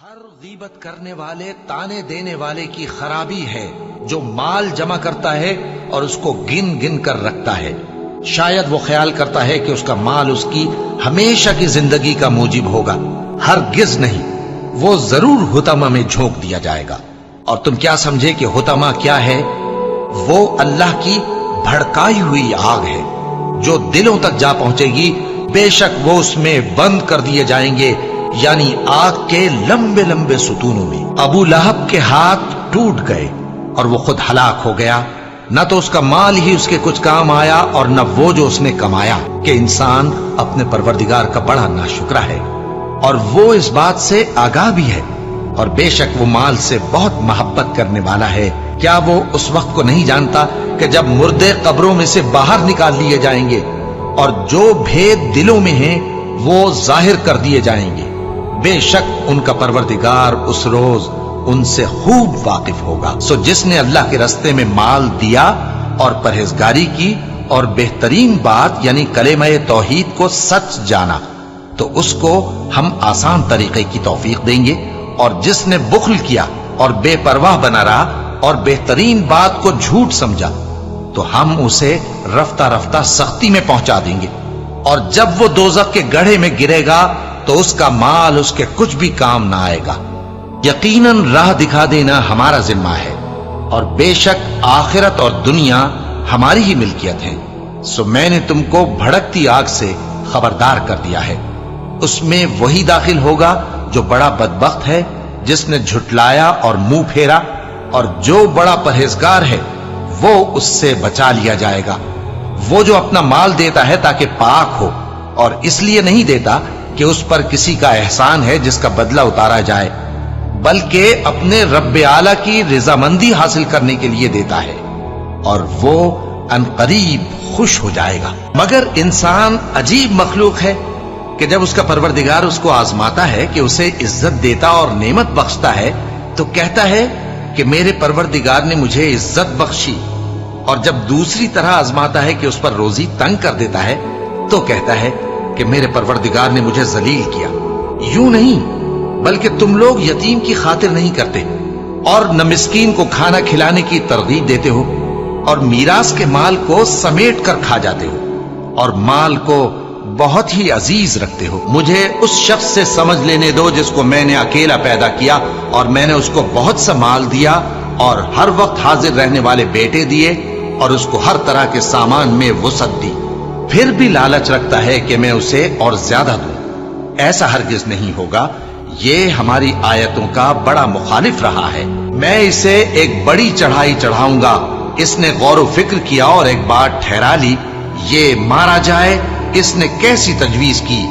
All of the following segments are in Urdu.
ہر غیبت کرنے والے تانے دینے والے کی خرابی ہے جو مال جمع کرتا ہے اور اس کو گن گن کر رکھتا ہے. شاید وہ خیال کرتا ہے کہ اس کا مال اس کی ہمیشہ کی زندگی کا موجب ہوگا. ہرگز نہیں، وہ ضرور حطمہ میں جھونک دیا جائے گا. اور تم کیا سمجھے کہ حطمہ کیا ہے؟ وہ اللہ کی بھڑکائی ہوئی آگ ہے جو دلوں تک جا پہنچے گی. بے شک وہ اس میں بند کر دیے جائیں گے، یعنی آگ کے لمبے لمبے ستونوں میں. ابو لہب کے ہاتھ ٹوٹ گئے اور وہ خود ہلاک ہو گیا. نہ تو اس کا مال ہی اس کے کچھ کام آیا اور نہ وہ جو اس نے کمایا. کہ انسان اپنے پروردگار کا بڑا ناشکرا ہے اور وہ اس بات سے آگاہ بھی ہے. اور بے شک وہ مال سے بہت محبت کرنے والا ہے. کیا وہ اس وقت کو نہیں جانتا کہ جب مردے قبروں میں سے باہر نکال لیے جائیں گے اور جو بھید دلوں میں ہیں وہ ظاہر کر دیے جائیں گے؟ بے شک ان کا پروردگار اس روز ان سے خوب واقف ہوگا. سو جس نے اللہ کے راستے میں مال دیا اور پرہیزگاری کی اور بہترین بات یعنی کلمہ توحید کو سچ جانا تو اس کو ہم آسان طریقے کی توفیق دیں گے. اور جس نے بخل کیا اور بے پرواہ بنا رہا اور بہترین بات کو جھوٹ سمجھا تو ہم اسے رفتہ رفتہ سختی میں پہنچا دیں گے. اور جب وہ دوزخ کے گڑھے میں گرے گا تو اس کا مال اس کے کچھ بھی کام نہ آئے گا. یقیناً راہ دکھا دینا ہمارا ذمہ ہے اور بے شک آخرت اور دنیا ہماری ہی ملکیت ہے. سو میں نے تم کو بھڑکتی آگ سے خبردار کر دیا ہے. اس میں وہی داخل ہوگا جو بڑا بدبخت ہے، جس نے جھٹلایا اور منہ پھیرا، اور جو بڑا پرہیزگار ہے وہ اس سے بچا لیا جائے گا. وہ جو اپنا مال دیتا ہے تاکہ پاک ہو اور اس لیے نہیں دیتا کہ اس پر کسی کا احسان ہے جس کا بدلہ اتارا جائے، بلکہ اپنے رب اعلیٰ کی رضامندی حاصل کرنے کے لیے دیتا ہے اور وہ عنقریب خوش ہو جائے گا. مگر انسان عجیب مخلوق ہے کہ جب اس کا پروردگار اس کو آزماتا ہے کہ اسے عزت دیتا اور نعمت بخشتا ہے تو کہتا ہے کہ میرے پروردگار نے مجھے عزت بخشی، اور جب دوسری طرح آزماتا ہے کہ اس پر روزی تنگ کر دیتا ہے تو کہتا ہے کہ میرے پروردگار نے مجھے ذلیل کیا. یوں نہیں، بلکہ تم لوگ یتیم کی خاطر نہیں کرتے اور نہ مسکین کو کھانا کھلانے کی ترغیب دیتے ہو اور میراث کے مال کو سمیٹ کر کھا جاتے ہو اور مال کو بہت ہی عزیز رکھتے ہو. مجھے اس شخص سے سمجھ لینے دو جس کو میں نے اکیلا پیدا کیا اور میں نے اس کو بہت سا مال دیا اور ہر وقت حاضر رہنے والے بیٹے دیے اور اس کو ہر طرح کے سامان میں وسعت دی. پھر بھی لالچ رکھتا ہے کہ میں اسے اور زیادہ دوں. ایسا ہرگز نہیں ہوگا. یہ ہماری آیتوں کا بڑا مخالف رہا ہے. میں اسے ایک بڑی چڑھائی چڑھاؤں گا. اس نے غور و فکر کیا اور ایک بات ٹھہرا لی، یہ مارا جائے، اس نے کیسی تجویز کی،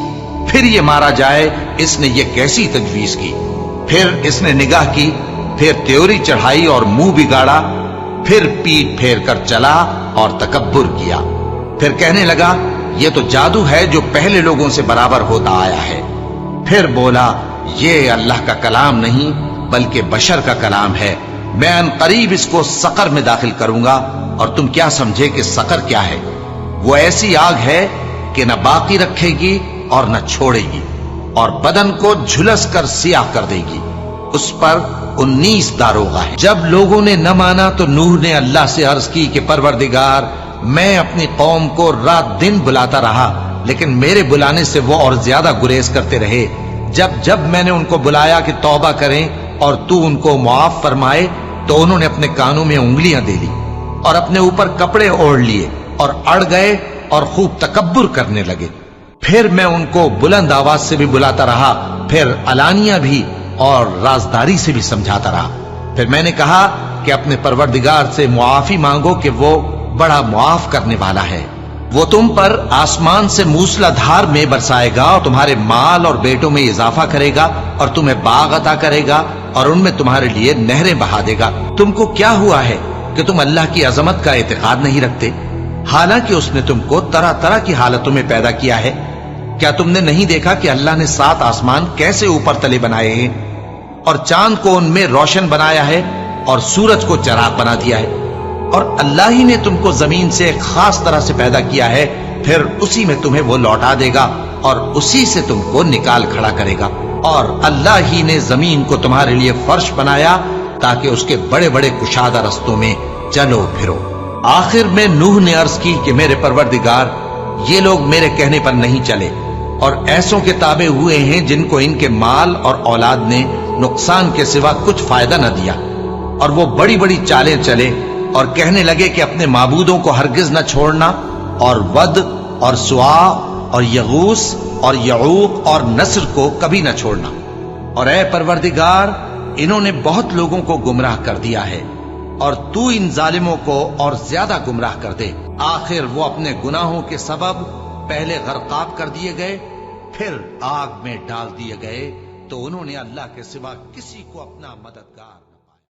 پھر یہ مارا جائے، اس نے یہ کیسی تجویز کی. پھر اس نے نگاہ کی، پھر تیوری چڑھائی اور منہ بگاڑا، پھر پیٹ پھیر کر چلا اور تکبر کیا. پھر کہنے لگا یہ تو جادو ہے جو پہلے لوگوں سے برابر ہوتا آیا ہے. پھر بولا یہ اللہ کا کلام نہیں بلکہ بشر کا کلام ہے. میں عنقریب اس کو سقر میں داخل کروں گا. اور تم کیا سمجھے کہ سقر کیا ہے؟ وہ ایسی آگ ہے کہ نہ باقی رکھے گی اور نہ چھوڑے گی اور بدن کو جھلس کر سیاہ کر دے گی. اس پر 19 داروغہ ہیں. جب لوگوں نے نہ مانا تو نوح نے اللہ سے عرض کی کہ پروردگار، میں اپنی قوم کو رات دن بلاتا رہا لیکن میرے بلانے سے وہ اور زیادہ گریز کرتے رہے. جب میں نے ان کو بلایا کہ توبہ کریں اور تو ان کو معاف فرمائے تو انہوں نے اپنے کانوں میں انگلیاں دے لی اور اپنے اوپر کپڑے اوڑھ لیے اور اڑ گئے اور خوب تکبر کرنے لگے. پھر میں ان کو بلند آواز سے بھی بلاتا رہا، پھر علانیہ بھی اور رازداری سے بھی سمجھاتا رہا. پھر میں نے کہا کہ اپنے پروردگار سے معافی مانگو کہ وہ بڑا معاف کرنے والا ہے. وہ تم پر آسمان سے موسلا دھار میں برسائے گا اور تمہارے مال اور بیٹوں میں اضافہ کرے گا اور تمہیں باغ عطا کرے گا اور ان میں تمہارے لیے نہریں بہا دے گا. تم کو کیا ہوا ہے کہ تم اللہ کی عظمت کا اعتقاد نہیں رکھتے، حالانکہ اس نے تم کو طرح طرح کی حالتوں میں پیدا کیا ہے؟ کیا تم نے نہیں دیکھا کہ اللہ نے 7 آسمان کیسے اوپر تلے بنائے ہیں اور چاند کو ان میں روشن بنایا ہے اور سورج کو چراغ بنا دیا ہے؟ اور اللہ ہی نے تم کو زمین سے ایک خاص طرح سے پیدا کیا ہے، پھر اسی میں تمہیں وہ لوٹا دے گا اور اسی سے تم کو نکال کھڑا کرے گا. اور اللہ ہی نے زمین کو تمہارے لیے فرش بنایا تاکہ اس کے بڑے بڑے کشادہ رستوں میں چلو پھرو۔ آخر میں نوح نے عرض کی کہ میرے پروردگار، یہ لوگ میرے کہنے پر نہیں چلے اور ایسوں کے تابع ہوئے ہیں جن کو ان کے مال اور اولاد نے نقصان کے سوا کچھ فائدہ نہ دیا، اور وہ بڑی بڑی چالیں چلے اور کہنے لگے کہ اپنے معبودوں کو ہرگز نہ چھوڑنا، اور ود اور سوا اور یغوث اور یعوق اور نصر کو کبھی نہ چھوڑنا۔ اور اے پروردگار، انہوں نے بہت لوگوں کو گمراہ کر دیا ہے، اور تو ان ظالموں کو اور زیادہ گمراہ کر دے۔ آخر وہ اپنے گناہوں کے سبب پہلے غرقاب کر دیے گئے، پھر آگ میں ڈال دیے گئے، تو انہوں نے اللہ کے سوا کسی کو اپنا مددگار